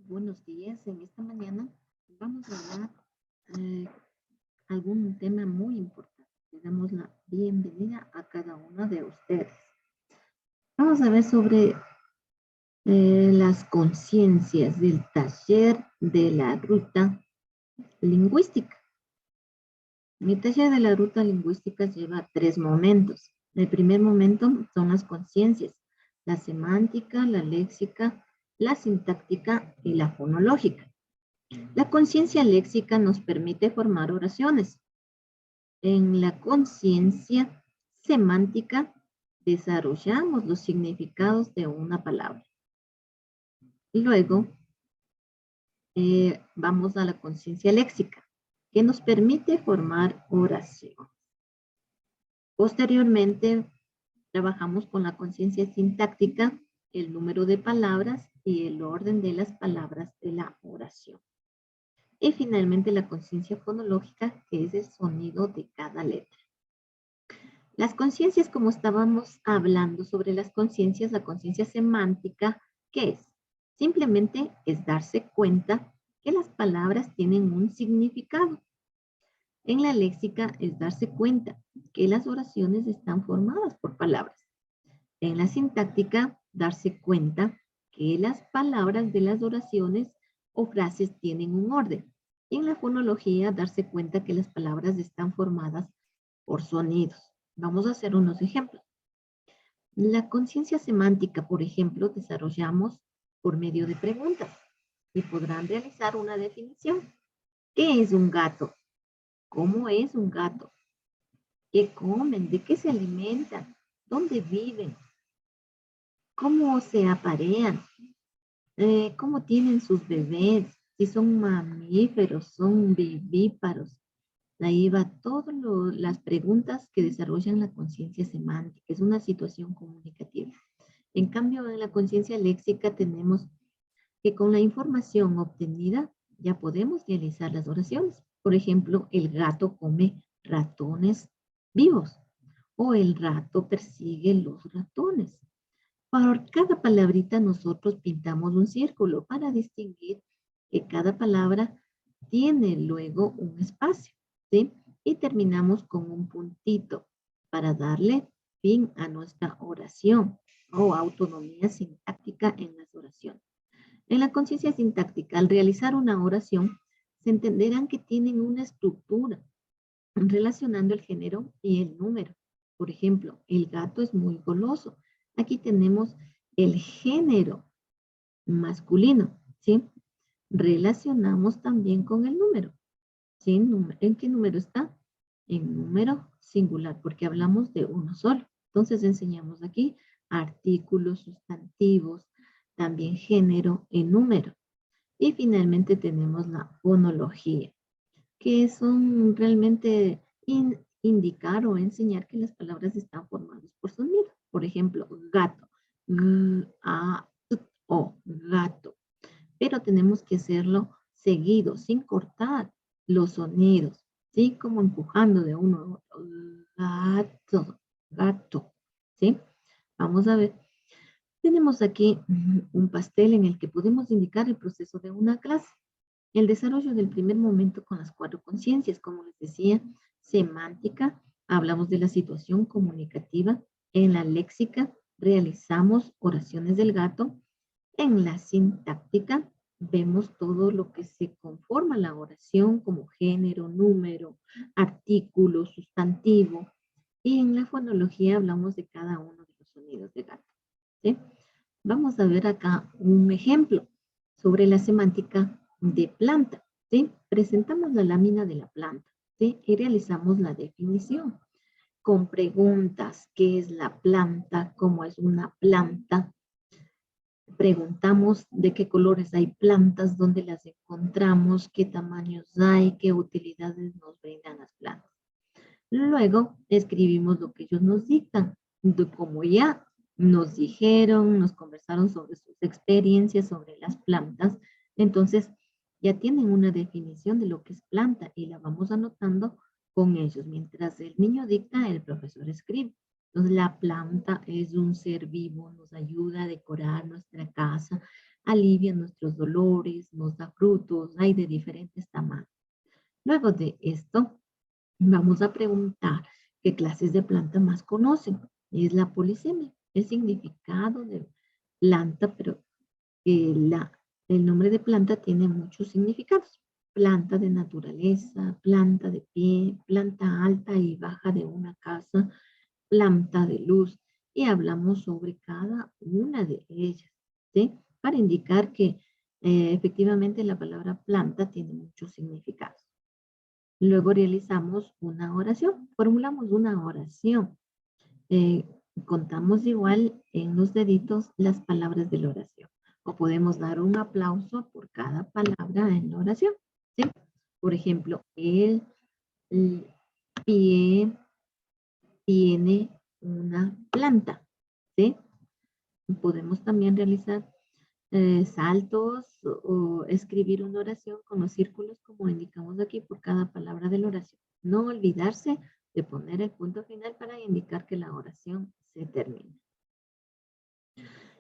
Buenos días. En esta mañana vamos a hablar eh, algún tema muy importante. Le damos la bienvenida a cada uno de ustedes. Vamos a ver sobre las conciencias del taller de la ruta lingüística. Mi taller de la ruta lingüística lleva 3 momentos. El primer momento son las conciencias: la semántica, la léxica, la sintáctica y la fonológica. La conciencia léxica nos permite formar oraciones. En la conciencia semántica desarrollamos los significados de una palabra. Luego vamos a la conciencia léxica, que nos permite formar oración. Posteriormente trabajamos con la conciencia sintáctica, el número de palabras y el orden de las palabras de la oración. Y finalmente la conciencia fonológica, que es el sonido de cada letra. Las conciencias, como estábamos hablando sobre las conciencias, la conciencia semántica, ¿qué es? Simplemente es darse cuenta que las palabras tienen un significado. En la léxica es darse cuenta que las oraciones están formadas por palabras. En la sintáctica, darse cuenta que las palabras de las oraciones o frases tienen un orden. Y en la fonología, darse cuenta que las palabras están formadas por sonidos. Vamos a hacer unos ejemplos. La conciencia semántica, por ejemplo, desarrollamos por medio de preguntas y podrán realizar una definición. ¿Qué es un gato? ¿Cómo es un gato? ¿Qué comen? ¿De qué se alimentan? ¿Dónde viven? ¿Cómo se aparean? ¿Cómo tienen sus bebés? Si son mamíferos, son vivíparos. Ahí va todas las preguntas que desarrollan la conciencia semántica. Es una situación comunicativa. En cambio, en la conciencia léxica tenemos que con la información obtenida ya podemos realizar las oraciones. Por ejemplo, el gato come ratones vivos o el rato persigue los ratones. Por cada palabrita nosotros pintamos un círculo para distinguir que cada palabra tiene luego un espacio, ¿sí? Y terminamos con un puntito para darle fin a nuestra oración o autonomía sintáctica en las oraciones. En la conciencia sintáctica, al realizar una oración, se entenderán que tienen una estructura relacionando el género y el número. Por ejemplo, el gato es muy goloso. Aquí tenemos el género masculino, ¿sí? Relacionamos también con el número, ¿sí? ¿En qué número está? En número singular, porque hablamos de uno solo. Entonces enseñamos aquí artículos, sustantivos, también género y número. Y finalmente tenemos la fonología, que son realmente indicar o enseñar que las palabras están formadas por sonido. Por ejemplo, gato, o gato. Pero tenemos que hacerlo seguido, sin cortar los sonidos, ¿sí? Como empujando de uno a otro. Gato, gato, ¿sí? Vamos a ver. Tenemos aquí un pastel en el que podemos indicar el proceso de una clase. El desarrollo del primer momento con las 4 conciencias, como les decía, semántica, hablamos de la situación comunicativa. En la léxica realizamos oraciones del gato. En la sintáctica vemos todo lo que se conforma la oración como género, número, artículo, sustantivo. Y en la fonología hablamos de cada uno de los sonidos de gato, ¿sí? Vamos a ver acá un ejemplo sobre la semántica de planta, ¿sí? Presentamos la lámina de la planta, ¿sí? Y realizamos la definición con preguntas: ¿qué es la planta? ¿Cómo es una planta? Preguntamos de qué colores hay plantas, dónde las encontramos, qué tamaños hay, qué utilidades nos brindan las plantas. Luego escribimos lo que ellos nos dictan, como ya nos dijeron, nos conversaron sobre sus experiencias sobre las plantas, entonces ya tienen una definición de lo que es planta y la vamos anotando con ellos. Mientras el niño dicta, el profesor escribe. Entonces la planta es un ser vivo, nos ayuda a decorar nuestra casa, alivia nuestros dolores, nos da frutos, hay de diferentes tamaños. Luego de esto, vamos a preguntar qué clases de planta más conocen. Es la polisemia, el significado de planta, pero el nombre de planta tiene muchos significados. Planta de naturaleza, planta de pie, planta alta y baja de una casa, planta de luz. Y hablamos sobre cada una de ellas, ¿sí? Para indicar que efectivamente la palabra planta tiene muchos significados. Luego realizamos una oración, formulamos una oración. Eh, Contamos igual en los deditos las palabras de la oración. O podemos dar un aplauso por cada palabra en la oración, ¿sí? Por ejemplo, el pie tiene una planta, ¿sí? Podemos también realizar saltos o escribir una oración con los círculos como indicamos aquí por cada palabra de la oración. No olvidarse de poner el punto final para indicar que la oración se termina.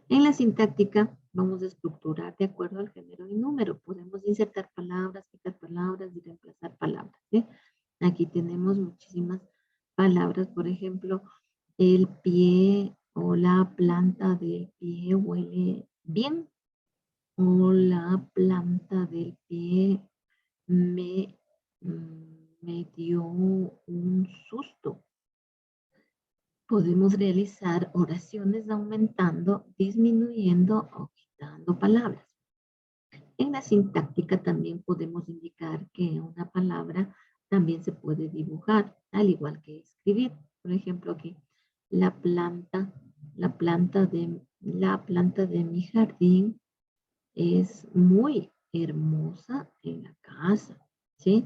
En la sintáctica vamos a estructurar de acuerdo al género y número. Podemos insertar palabras, quitar palabras y reemplazar palabras, ¿sí? Aquí tenemos muchísimas palabras, por ejemplo, el pie o la planta del pie huele bien, o la planta del pie me, me dio un susto. Podemos realizar oraciones aumentando, disminuyendo o quitando palabras. En la sintáctica también podemos indicar que una palabra también se puede dibujar, al igual que escribir. Por ejemplo, aquí la planta de mi jardín es muy hermosa en la casa, ¿sí?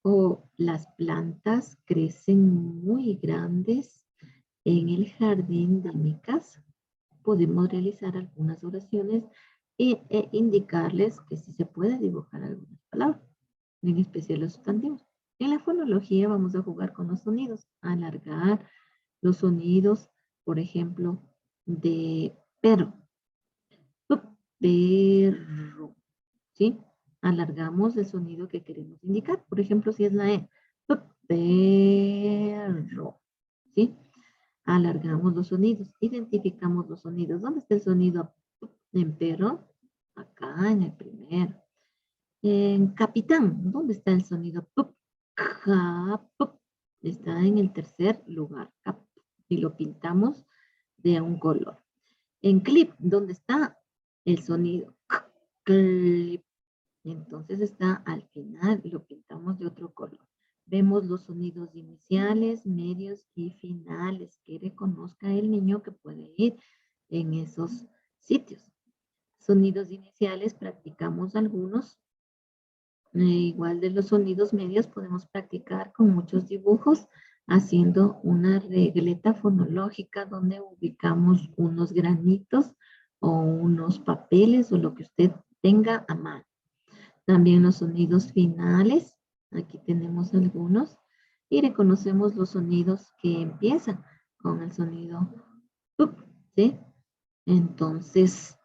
O las plantas crecen muy grandes en el jardín de mi casa. Podemos realizar algunas oraciones e indicarles que sí se puede dibujar algunas palabras, en especial los sustantivos. En la fonología vamos a jugar con los sonidos, alargar los sonidos, por ejemplo, de perro. Perro, ¿sí? Alargamos el sonido que queremos indicar. Por ejemplo, si es la E, perro, ¿sí? Alargamos los sonidos, identificamos los sonidos. ¿Dónde está el sonido en perro? Acá en el primero. En capitán, ¿dónde está el sonido? Está en el tercer lugar. Y lo pintamos de un color. En clip, ¿dónde está el sonido? Clip. Entonces está al final, lo pintamos de otro color. Vemos los sonidos iniciales, medios y finales que reconozca el niño que puede ir en esos sitios. Sonidos iniciales, practicamos algunos. Igual de los sonidos medios podemos practicar con muchos dibujos haciendo una regleta fonológica donde ubicamos unos granitos o unos papeles o lo que usted tenga a mano. También los sonidos finales, aquí tenemos algunos, y reconocemos los sonidos que empiezan con el sonido up, ¿sí? Entonces,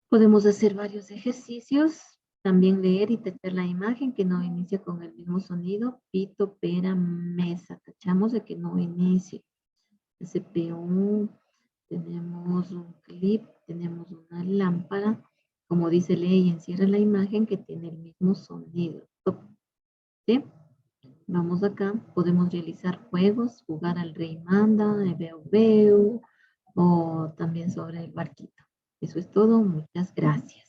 podemos hacer varios ejercicios, también leer y tachar la imagen que no inicia con el mismo sonido, pito, pera, mesa, tachamos de que no inicie. CPU, tenemos un clip, tenemos una lámpara, como dice ley, encierra la imagen que tiene el mismo sonido. ¿Sí? Vamos acá, podemos realizar juegos, jugar al rey manda, veo, o también sobre el barquito. Eso es todo, muchas gracias.